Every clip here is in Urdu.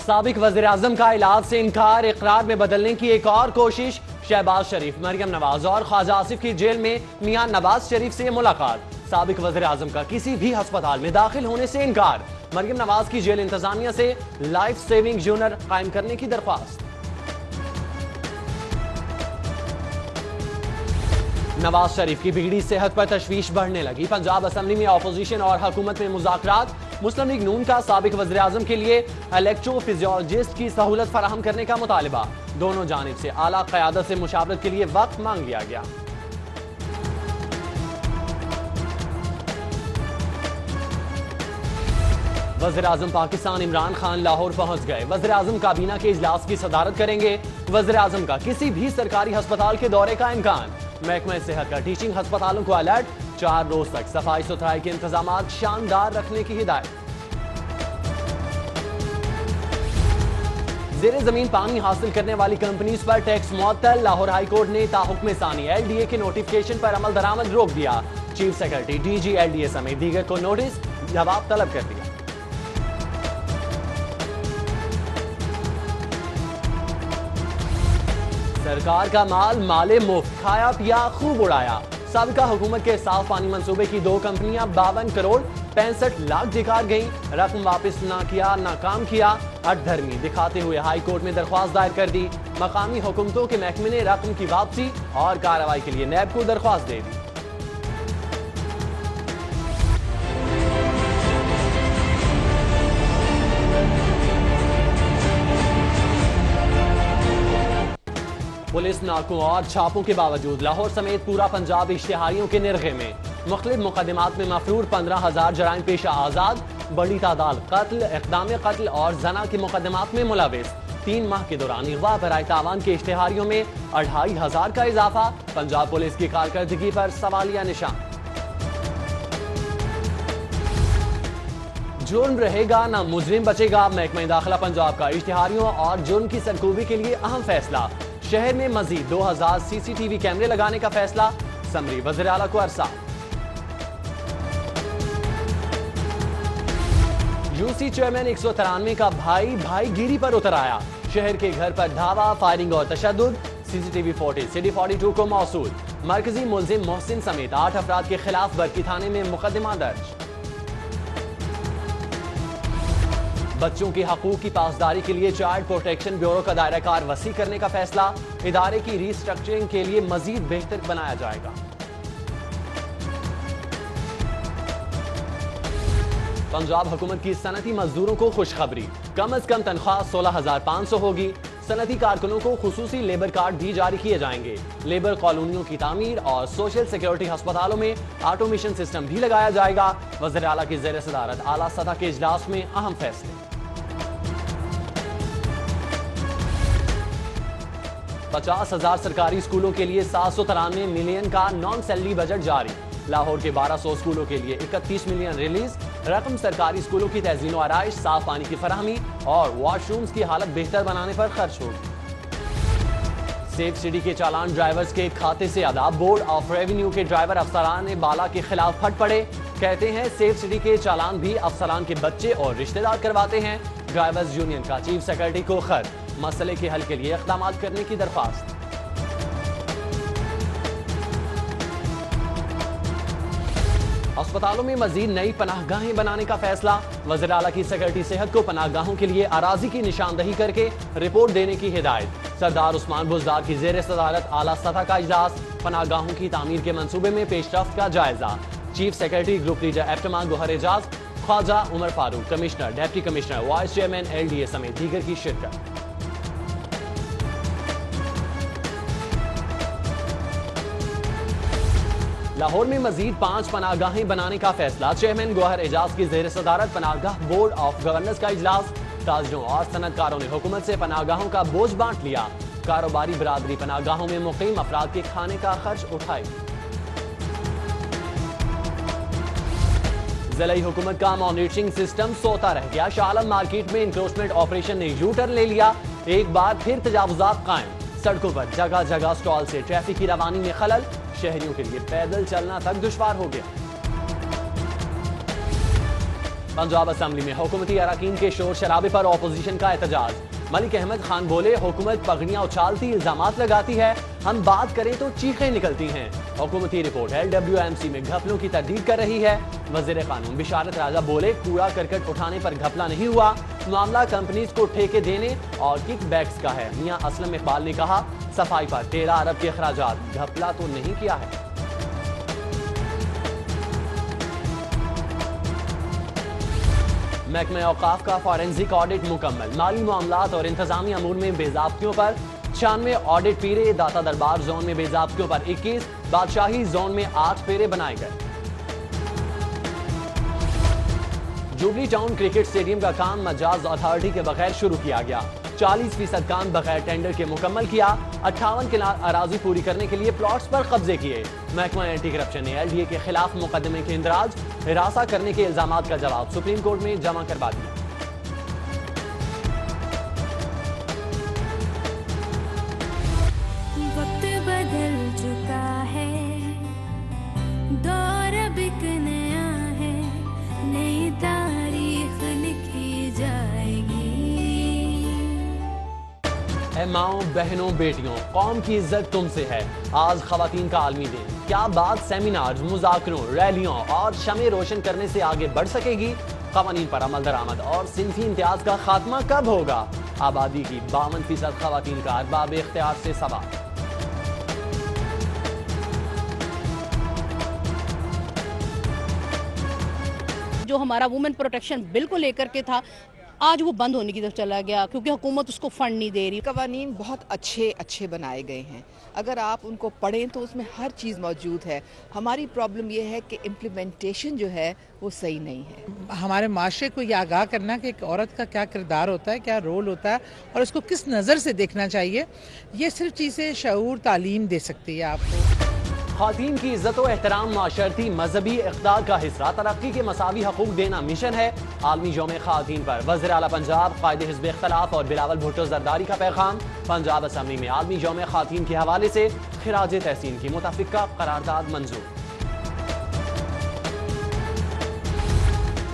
سابق وزیر اعظم کا علاج سے انکار اقرار میں بدلنے کی ایک اور کوشش. شہباز شریف، مریم نواز اور خواجہ آصف کی جیل میں میاں نواز شریف سے ملاقات. سابق وزیر اعظم کا کسی بھی ہسپتال میں داخل ہونے سے انکار. مریم نواز کی جیل انتظامیہ سے لائف سیونگ یونٹ قائم کرنے کی درخواست. نواز شریف کی بگڑی صحت پر تشویش بڑھنے لگی. پنجاب اسمبلی میں اپوزیشن اور حکومت میں مذاکرات. مسلم لیگ نون کا سابق وزیر اعظم کے لیے الیکٹرو فزیولوجسٹ کی سہولت فراہم کرنے کا مطالبہ. دونوں جانب سے اعلیٰ قیادت سے مشاورت کے لیے وقت مانگ لیا گیا. وزیر اعظم پاکستان عمران خان لاہور پہنچ گئے. وزیر اعظم کابینہ کے اجلاس کی صدارت کریں گے. وزیر اعظم کا کسی بھی سرکاری ہسپتال کے دورے کا امکان. محکمہ صحت کا ٹیچنگ ہسپتالوں کو الرٹ. 4 روز تک صفائی ستھرائی کے انتظامات شاندار رکھنے کی ہدایت. زیر زمین پانی حاصل کرنے والی کمپنیز پر ٹیکس معطل. لاہور ہائی کورٹ نے تاحکم ثانی LDA کے نوٹیفکیشن پر عمل درآمد روک دیا. چیف سیکرٹری DG LDA سمیت دیگر کو نوٹس جواب طلب کر دیا. سرکار کا مال مفت کھایا پیا خوب اڑایا. سابقہ حکومت کے صاف پانی منصوبے کی 2 کمپنیاں 52 کروڑ 65 لاکھ دکھا گئیں. رقم واپس نہ کیا نہ کام کیا. ہٹ دھرمی دکھاتے ہوئے ہائی کورٹ میں درخواست دائر کر دی. مقامی حکومتوں کے محکمے نے رقم کی واپسی اور کارروائی کے لیے نیب کو درخواست دے دی. پولیس ناکوں اور چھاپوں کے باوجود لاہور سمیت پورا پنجاب اشتہاریوں کے نرغے میں. مختلف مقدمات میں مفرور 15,000 جرائم پیشہ آزاد. بڑی تعداد قتل، اقدام قتل اور زنا کے مقدمات میں ملوث. 3 ماہ کے دوران اغوا برائے تاوان کے اشتہاریوں میں 2,500 کا اضافہ. پنجاب پولیس کی کارکردگی پر سوالیہ نشان. جرم رہے گا نہ مجرم بچے گا. محکمہ داخلہ پنجاب کا اشتہاریوں اور جرم کی سرکوبی کے لیے اہم فیصلہ. شہر میں مزید 2000 CCTV کیمرے لگانے کا فیصلہ. سمری وزیر اعلیٰ کو عرصہ. UC چیئرمین 193 کا بھائی گیری پر اتر آیا. شہر کے گھر پر دھاوا، فائرنگ اور تشدد. CCTV 40 City 42 کو موصول. مرکزی ملزم محسن سمیت 8 افراد کے خلاف برکی تھانے میں مقدمہ درج. بچوں کے حقوق کی پاسداری کے لیے چائلڈ پروٹیکشن بیورو کا دائرہ کار وسیع کرنے کا فیصلہ. ادارے کی ری اسٹرکچرنگ کے لیے مزید بہتر بنایا جائے گا. پنجاب حکومت کی صنعتی مزدوروں کو خوشخبری. کم از کم تنخواہ 16,500 ہوگی. صنعتی کارکنوں کو خصوصی لیبر کارڈ بھی جاری کیے جائیں گے. لیبر کالونیوں کی تعمیر اور سوشل سیکورٹی ہسپتالوں میں آٹومیشن سسٹم بھی لگایا جائے گا. وزیر اعلیٰ کی زیر صدارت اعلیٰ سطح کے اجلاس میں اہم فیصلے. 50,000 سرکاری اسکولوں کے لیے 793 ملین کا نان سیلری بجٹ جاری. لاہور کے 1200 اسکولوں کے لیے 31 ملین ریلیز. رقم سرکاری اسکولوں کی تزئین و آرائش، صاف پانی کی فراہمی اور واش رومز کی حالت بہتر بنانے پر خرچ ہوگی. سیف سٹی کے چالان ڈرائیورز کے کھاتے سے ادا. بورڈ آف ریونیو کے ڈرائیور افسران بالا کے خلاف پھٹ پڑے. کہتے ہیں سیف سٹی کے چالان بھی افسران کے بچے اور رشتہ دار کرواتے ہیں. ڈرائیورز یونین کا چیف سیکرٹری کو خط. مسئلے کے حل کے لیے اقدامات کرنے کی درخواست. ہسپتالوں میں مزید نئی پناہ گاہیں بنانے کا فیصلہ. وزیر اعلیٰ کی سیکرٹری صحت کو پناہ گاہوں کے لیے اراضی کی نشاندہی کر کے رپورٹ دینے کی ہدایت. سردار عثمان بزدار کی زیر صدارت اعلیٰ سطح کا اجلاس. پناہ گاہوں کی تعمیر کے منصوبے میں پیش رفت کا جائزہ. Chief secretary group leader APTMA Gohar Ejaz, Khawaja Umar Farooq, commissioner, deputy commissioner, vice chairman LDA سمیت دیگر کی شرکت. لاہور میں مزید 5 پناہ گاہیں بنانے کا فیصلہ. چیئرمین گوہر اعجاز کی زیر صدارت پناہ گاہ بورڈ آف گورننس کا اجلاس. تاجروں اور صنعت کاروں نے حکومت سے پناہ گاہوں کا بوجھ بانٹ لیا. کاروباری برادری پناہ گاہوں میں مقیم افراد کے کھانے کا خرچ اٹھائے. ضلعی حکومت کا مانیٹرنگ سسٹم سوتا رہ گیا. شاہ عالم مارکیٹ میں انکروچمنٹ آپریشن نے یو ٹرن لے لیا. ایک بار پھر تجاوزات قائم. سڑکوں پر جگہ جگہ سٹال سے ٹریفک کی روانی میں خلل. شہریوں کے لیے پیدل چلنا تک دشوار ہو گیا. پنجاب اسمبلی میں حکومتی اراکین کے شور شرابے پر اپوزیشن کا احتجاج. ملک احمد خان بولے حکومت پگڑیاں اچھالتی الزامات لگاتی ہے, ہم بات کریں تو چیخیں نکلتی ہیں. حکومتی رپورٹ LWMC میں گھپلوں کی تردید کر رہی ہے. وزیر قانون بشارت راجہ بولے کوڑا کرکٹ اٹھانے پر گھپلا نہیں ہوا, معاملہ کمپنیز کو ٹھیکے دینے اور کک بیکس کا ہے. میاں اسلم اقبال نے کہا صفائی پر 13 ارب کے اخراجات, گھپلا تو نہیں کیا ہے. محکمہ اوقاف کا فورینزک آڈٹ مکمل, مالی معاملات اور انتظامی امور میں بے ضابطیوں پر 96 آڈٹ پیرے, داتا دربار زون میں بے ضابطیوں پر 21, بادشاہی زون میں 8 پیرے بنائے گئے. جوبلی ٹاؤن کرکٹ سٹیڈیم کا کام مجاز اتھارٹی کے بغیر شروع کیا گیا. 40% کام بغیر ٹینڈر کے مکمل کیا. 58 کنال اراضی پوری کرنے کے لیے پلاٹس پر قبضے کیے. محکمہ اینٹی کرپشن نے LDA کے خلاف مقدمے کے اندراج, ہراساں کرنے کے الزامات کا جواب سپریم کورٹ میں جمع کروا دیا. وقت بدل چکا ہے, دور اب ایک نیا ہے, نئی تاریخ لکھی جائے گی. اے ماؤں بہنوں بیٹیوں, قوم کی عزت تم سے ہے. آج خواتین کا عالمی دن. کیا بات سیمینار, مذاکروں, ریلیوں اور شمع روشن کرنے سے آگے بڑھ سکے گی؟ قوانین پر عمل درآمد اور صنفی امتیاز کا خاتمہ کب ہوگا؟ آبادی کی 52% خواتین کا ارباب اختیار سے سوال. جو ہمارا وومن پروٹیکشن بل کو لے کر کے تھا, آج وہ بند ہونے کی طرف چلا گیا کیونکہ حکومت اس کو فنڈ نہیں دے رہی. قوانین بہت اچھے بنائے گئے ہیں, اگر آپ ان کو پڑھیں تو اس میں ہر چیز موجود ہے. ہماری پرابلم یہ ہے کہ امپلیمنٹیشن جو ہے وہ صحیح نہیں ہے. ہمارے معاشرے کو یہ آگاہ کرنا کہ ایک عورت کا کیا کردار ہوتا ہے, کیا رول ہوتا ہے اور اس کو کس نظر سے دیکھنا چاہیے, یہ صرف چیزیں شعور تعلیم دے سکتی ہے آپ کو. خواتین کی عزت و احترام معاشرتی مذہبی اقدار کا حصہ, ترقی کے مساوی حقوق دینا مشن ہے. عالمی یوم خواتین پر وزیر اعلیٰ پنجاب, قائد حزب اختلاف اور بلاول بھٹو زرداری کا پیغام. پنجاب اسمبلی میں عالمی یوم خواتین کے حوالے سے خراج تحسین کی متفقہ قرارداد منظور.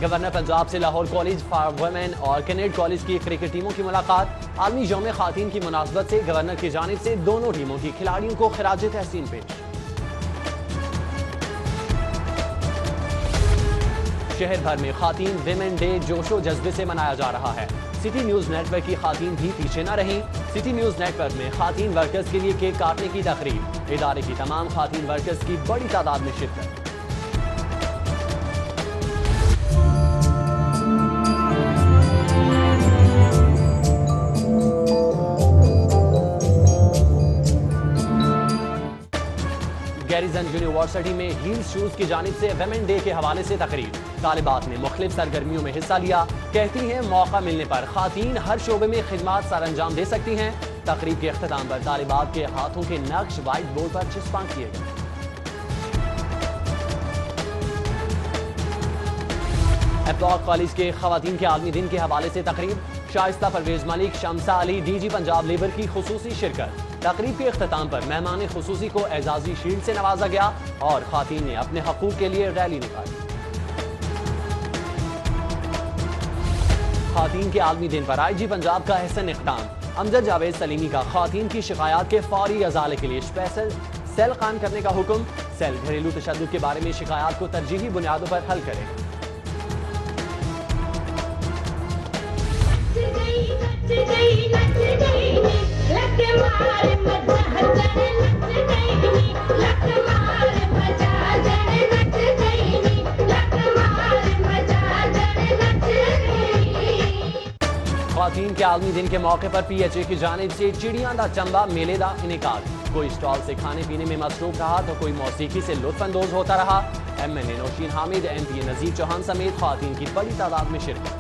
گورنر پنجاب سے لاہور کالج فار ویمن اور کینیڈ کالج کی کرکٹ ٹیموں کی ملاقات. عالمی یوم خواتین کی مناسبت سے گورنر کی جانب سے دونوں ٹیموں کی کھلاڑیوں کو خراج تحسین پیش. شہر بھر میں خواتین ویمن ڈے جوش و جذبے سے منایا جا رہا ہے. سٹی نیوز نیٹ ورک کی خواتین بھی پیچھے نہ رہیں. سٹی نیوز نیٹ ورک میں خواتین ورکرز کے لیے کیک کاٹنے کی تقریب. ادارے کی تمام خواتین ورکرز کی بڑی تعداد میں شرکت. گیریزن یونیورسٹی میں ہیلز شوز کی جانب سے ویمن ڈے کے حوالے سے تقریب. طالبات نے مختلف سرگرمیوں میں حصہ لیا. کہتی ہیں موقع ملنے پر خواتین ہر شعبے میں خدمات سر انجام دے سکتی ہیں. تقریب کے اختتام پر طالبات کے ہاتھوں کے نقش وائٹ بورڈ پر چسپاں کیے گئے. اپلاک کالج کے خواتین کے عالمی دن کے حوالے سے تقریب. شائستہ پرویز ملک, شمسہ علی, DG پنجاب لیبر کی خصوصی شرکت. تقریب کے اختتام پر مہمان خصوصی کو اعزازی شیلڈ سے نوازا گیا اور خواتین نے اپنے حقوق کے لیے ریلی نکالی. خواتین کے عالمی دن پر IG پنجاب کا احسن اقدام. امجد جاوید سلیمی کا خواتین کی شکایات کے فوری ازالے کے لیے اسپیشل سیل قائم کرنے کا حکم. سیل گھریلو تشدد کے بارے میں شکایات کو ترجیحی بنیادوں پر حل کرے. خواتین کے عالمی دن کے موقع پر PHA کی جانب سے چڑیاں دا چمبا میلے دا انعقاد. کوئی اسٹال سے کھانے پینے میں مصروف رہا تو کوئی موسیقی سے لطف اندوز ہوتا رہا. MNA نوشین حامد, MP نذیر چوہان سمیت خواتین کی بڑی تعداد میں شرکت.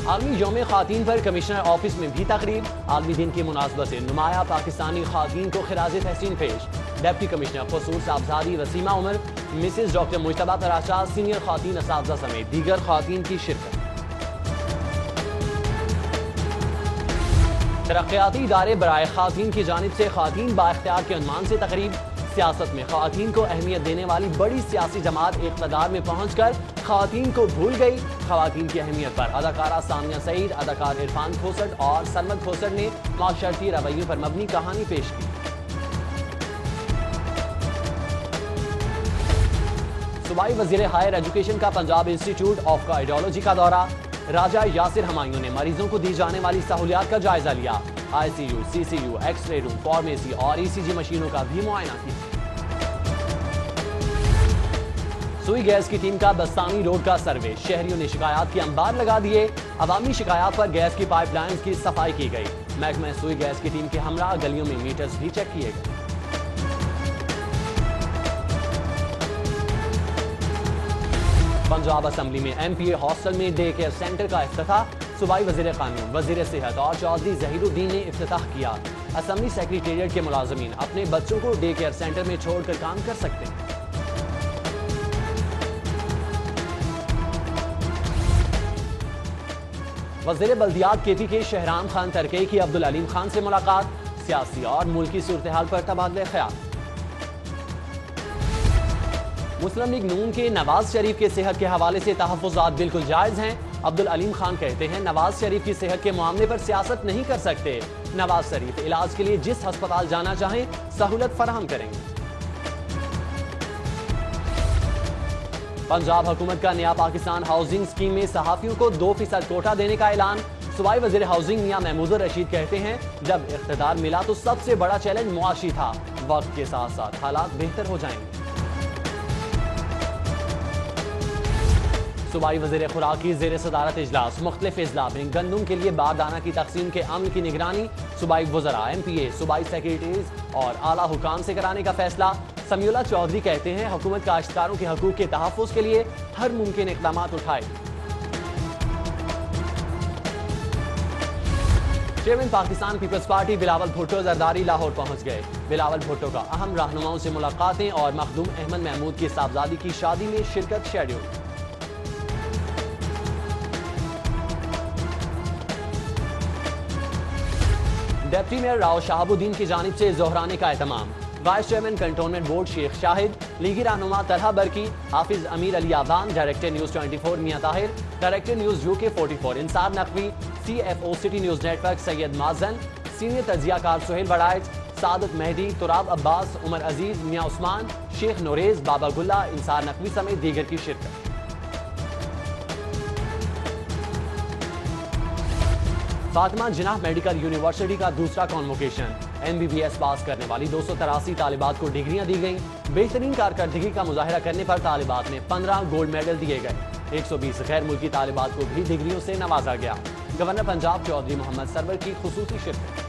عالمی یوم خواتین پر کمشنر آفس میں بھی تقریب. عالمی دن کی مناسبت سے نمایاں پاکستانی خواتین کو خراج تحسین پیش. ڈپٹی کمشنر خصوص صاحبزادی وسیمہ عمر, مسز ڈاکٹر مجتبیٰ تراشا, سینئر خواتین اساتذہ سمیت دیگر خواتین کی شرکت. ترقیاتی ادارے برائے خواتین کی جانب سے خواتین با اختیار کے عنوان سے تقریب. سیاست میں خواتین کو اہمیت دینے والی بڑی سیاسی جماعت اقتدار میں پہنچ کر خواتین کو بھول گئی. خواتین کی اہمیت پر اداکارہ سامیہ سعید، اداکار عرفان کھوسٹ اور سرمد کھوسٹ نے معاشرتی رویوں پر مبنی کہانی پیش کی. صوبائی وزیر ہائر ایجوکیشن کا پنجاب انسٹیٹیوٹ آف آئیڈیالوجی کا دورہ. راجہ یاسر ہمایوں نے مریضوں کو دی جانے والی سہولیات کا جائزہ لیا. ICU, CCU, X ray room, pharmacy اور ای سی جی مشینوں کا بھی معائنہ کیا. سوئی گیس کی ٹیم کا بستانی روڈ کا سروے. شہریوں نے شکایات کے انبار لگا دیے. عوامی شکایات پر گیس کی پائپ لائنز کی صفائی کی گئی. محکمہ سوئی گیس کی ٹیم کے ہمراہ گلیوں میں میٹرز بھی چیک کیے گئے. پنجاب اسمبلی میں ایم پی اے ہاسٹل میں ڈے کیئر سینٹر کا افتتاح. صوبائی وزیر قانون، وزیر صحت اور چودھری ظہیر الدین نے افتتاح کیا. اسمبلی سیکریٹریٹ کے ملازمین اپنے بچوں کو ڈے کیئر سینٹر میں چھوڑ کر کام کر سکتے ہیں. وزیر بلدیات کے پی کے شہرام خان ترکی کی عبدالعلیم خان سے ملاقات. سیاسی اور ملکی صورتحال پر تبادلہ خیال. مسلم لیگ نون کے نواز شریف کے صحت کے حوالے سے تحفظات بالکل جائز ہیں. عبدالعلیم خان کہتے ہیں نواز شریف کی صحت کے معاملے پر سیاست نہیں کر سکتے. نواز شریف علاج کے لیے جس ہسپتال جانا چاہیں سہولت فراہم کریں گے. پنجاب حکومت کا نیا پاکستان ہاؤسنگ اسکیم میں صحافیوں کو 2% کوٹا دینے کا اعلان. صوبائی وزیر ہاؤسنگ میاں محمود الرشید کہتے ہیں جب اقتدار ملا تو سب سے بڑا چیلنج معاشی تھا. وقت کے ساتھ ساتھ حالات بہتر ہو جائیں گے. صوبائی وزیر خوراک کی زیر صدارت اجلاس. مختلف اضلاع میں گندم کے لیے باردانہ کی تقسیم کے عمل کی نگرانی صوبائی وزراء، ایم پی اے، صوبائی سیکریٹریز اور اعلیٰ حکام سے کرانے کا فیصلہ. سمیع اللہ چودھری کہتے ہیں حکومت کاشتکاروں کے حقوق کے تحفظ کے لیے ہر ممکن اقدامات اٹھائے. چیئرمین پاکستان پیپلز پارٹی بلاول بھٹو زرداری لاہور پہنچ گئے. بلاول بھٹو کا اہم رہنماؤں سے ملاقاتیں اور مخدوم احمد محمود کی صاحبزادی کی شادی میں شرکت شیڈول. ڈپٹی میئر راؤ شہاب الدین کی جانب سے زہرانے کا اہتمام. وائس چیئرمین کنٹونمنٹ بورڈ شیخ شاہد، لیگی رہنما طلحہ برکی، حافظ امیر علی آذان، ڈائریکٹر نیوز 24 میاں Tahir, director news UK 44 Ansar Naqvi, CFO City News network Syed Mazin, senior تجزیہ کار سہیل وڑائچ، سعادت مہدی، تراب عباس، عمر عزیز، میاں عثمان، شیخ نوریز، بابا گلہ، انصار نقوی سمیت دیگر کی شرکت. فاطمہ جناح میڈیکل یونیورسٹی کا دوسرا کانووکیشن. MBBS پاس کرنے والی 283 طالبات کو ڈگریاں دی گئیں. بہترین کارکردگی کا مظاہرہ کرنے پر طالبات میں 15 گولڈ میڈل دیے گئے. 120 غیر ملکی طالبات کو بھی ڈگریوں سے نوازا گیا. گورنر پنجاب چودھری محمد سرور کی خصوصی شرکت.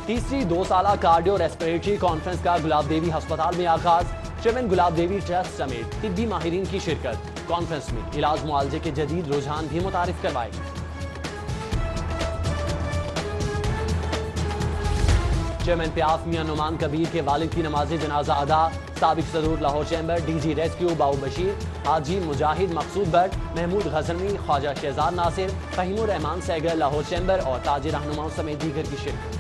تیسری 2 سالہ کارڈیو ریسپریٹری کانفرنس کا گلاب دیوی ہسپتال میں آغاز. چیئرمین گلاب دیوی ٹرسٹ سمیت طبی ماہرین کی شرکت. کانفرنس میں علاج معالجے کے جدید رجحان بھی متعارف کروائے گئے. چیئرمین پیاف میاں نعمان کبیر کے والد کی نماز جنازہ ادا. سابق صدور Lahore chamber DG rescue Bao Bashir, Haji Mujahid Maqsood Butt, Mahmood Ghaznavi, Khawaja Shahzad Nasir, Fahim ur Rehman سیگر لاہور چیمبر اور تاج رہنماؤں سمیت دیگر کی شرکت.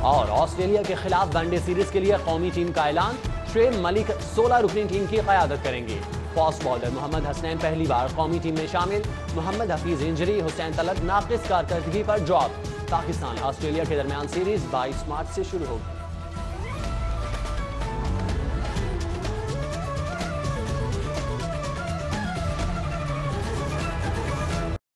اور آسٹریلیا کے خلاف ون ڈے سیریز کے لیے قومی ٹیم کا اعلان. شعیب ملک 16 رکنی ٹیم کی قیادت کریں گے. فاسٹ بالر محمد حسنین پہلی بار قومی ٹیم میں شامل. محمد حفیظ انجری، حسین طلعت ناقص کارکردگی پر ڈراپ. پاکستان آسٹریلیا کے درمیان سیریز 22 مارچ سے شروع ہوگی.